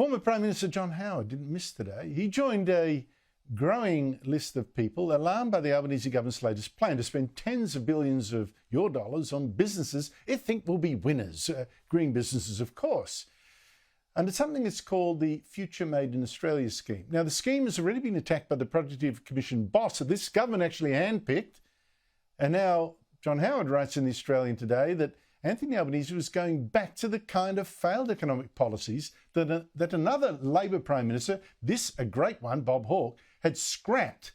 Former Prime Minister John Howard didn't miss today. He joined a growing list of people alarmed by the Albanese government's latest plan to spend tens of billions of your dollars on businesses it think will be winners, green businesses, of course, under something that's called the Future Made in Australia scheme. Now, the scheme has already been attacked by the Productivity Commission boss that this government actually handpicked, and now John Howard writes in the Australian today that Anthony Albanese was going back to the kind of failed economic policies that another Labor Prime Minister, a great one, Bob Hawke, had scrapped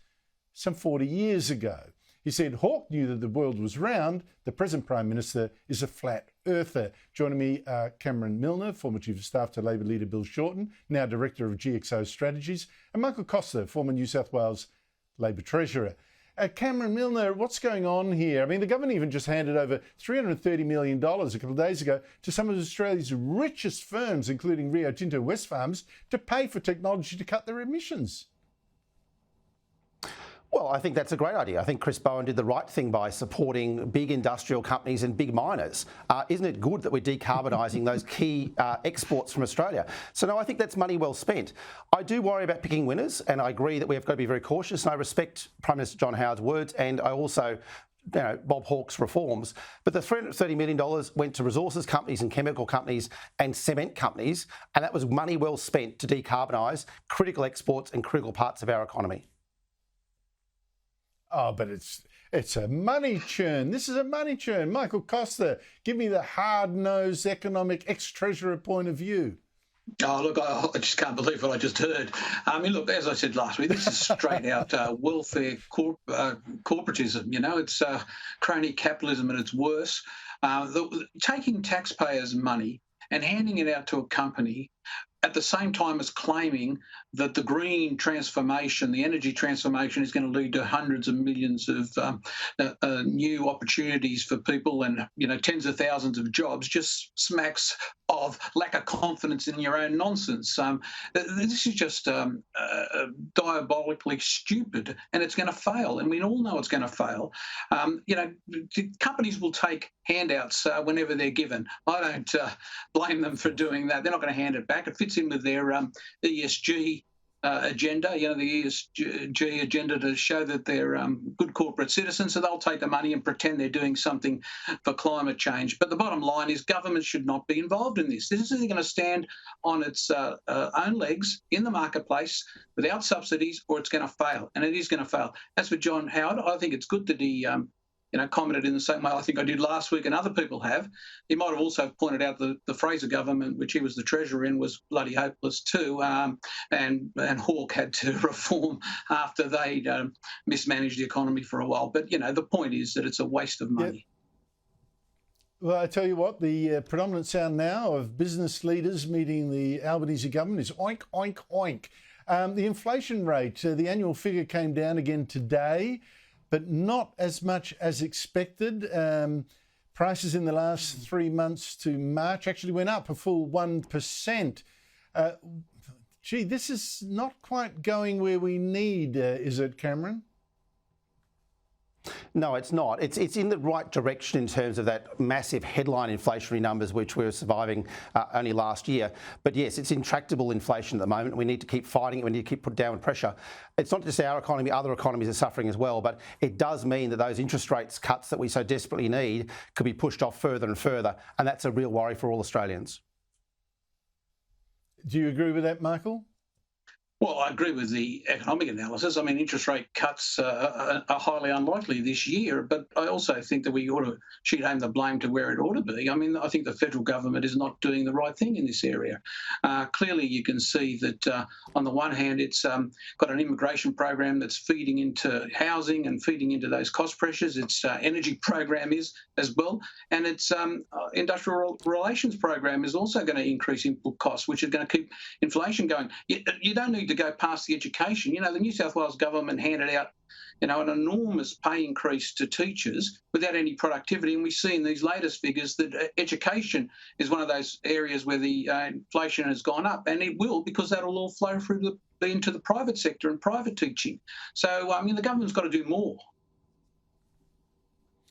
some 40 years ago. He said Hawke knew that the world was round. The present Prime Minister is a flat earther. Joining me, Cameron Milner, former Chief of Staff to Labor leader Bill Shorten, now Director of GXO Strategies, and Michael Costa, former New South Wales Labor Treasurer. Cameron Milner, what's going on here? I mean, the government even just handed over $330 million a couple of days ago to some of Australia's richest firms, including Rio Tinto Wesfarmers, to pay for technology to cut their emissions. Well, I think that's a great idea. I think Chris Bowen did the right thing by supporting big industrial companies and big miners. Isn't it good that we're decarbonising those key exports from Australia? So, no, I think that's money well spent. I do worry about picking winners, and I agree that we've got to be very cautious, and I respect Prime Minister John Howard's words, and I also Bob Hawke's reforms. But the $330 million went to resources companies and chemical companies and cement companies, and that was money well spent to decarbonise critical exports and critical parts of our economy. Oh, but it's a money churn. This is a money churn. Michael Costa, give me the hard-nosed economic ex-treasurer point of view. Oh, look, I just can't believe what I just heard. I mean, look, as I said last week, this is straight out welfare corporatism. You know, it's crony capitalism at its worst. Taking taxpayers' money and handing it out to a company at the same time as claiming that the green transformation, the energy transformation, is going to lead to hundreds of millions of new opportunities for people and, tens of thousands of jobs, just smacks of lack of confidence in your own nonsense. This is just diabolically stupid, and it's going to fail, and we all know it's going to fail. Companies will take handouts whenever they're given. I don't blame them for doing that. They're not going to hand it back. It fits in with their ESG agenda, the ESG agenda to show that they're good corporate citizens, so they'll take the money and pretend they're doing something for climate change. But the bottom line is government should not be involved in this. This is either going to stand on its own legs in the marketplace without subsidies, or it's going to fail, and it is going to fail. As for John Howard, I think it's good that he commented in the same way I think I did last week, and other people have. He might have also pointed out that the Fraser government, which he was the treasurer in, was bloody hopeless too, and Hawke had to reform after they'd mismanaged the economy for a while. But, the point is that it's a waste of money. Yep. Well, I tell you what, the predominant sound now of business leaders meeting the Albanese government is oink, oink, oink. The inflation rate, the annual figure came down again today, but not as much as expected. Prices in the last 3 months to March actually went up a full 1%. This is not quite going where we need, is it, Cameron? No, it's not. It's in the right direction in terms of that massive headline inflationary numbers which we were surviving only last year. But yes, it's intractable inflation at the moment. We need to keep fighting it. We need to keep putting downward pressure. It's not just our economy, other economies are suffering as well. But it does mean that those interest rates cuts that we so desperately need could be pushed off further and further. And that's a real worry for all Australians. Do you agree with that, Michael? Well, I agree with the economic analysis. I mean, interest rate cuts are highly unlikely this year, but I also think that we ought to shoot home the blame to where it ought to be. I mean, I think the federal government is not doing the right thing in this area. Clearly, you can see that on the one hand, it's got an immigration program that's feeding into housing and feeding into those cost pressures. Its energy program is as well, and its industrial relations program is also going to increase input costs, which is going to keep inflation going. You don't need to go past the education. The New South Wales government handed out, an enormous pay increase to teachers without any productivity. And we see in these latest figures that education is one of those areas where the inflation has gone up, and it will, because that'll all flow through into the private sector and private teaching. So, the government's got to do more.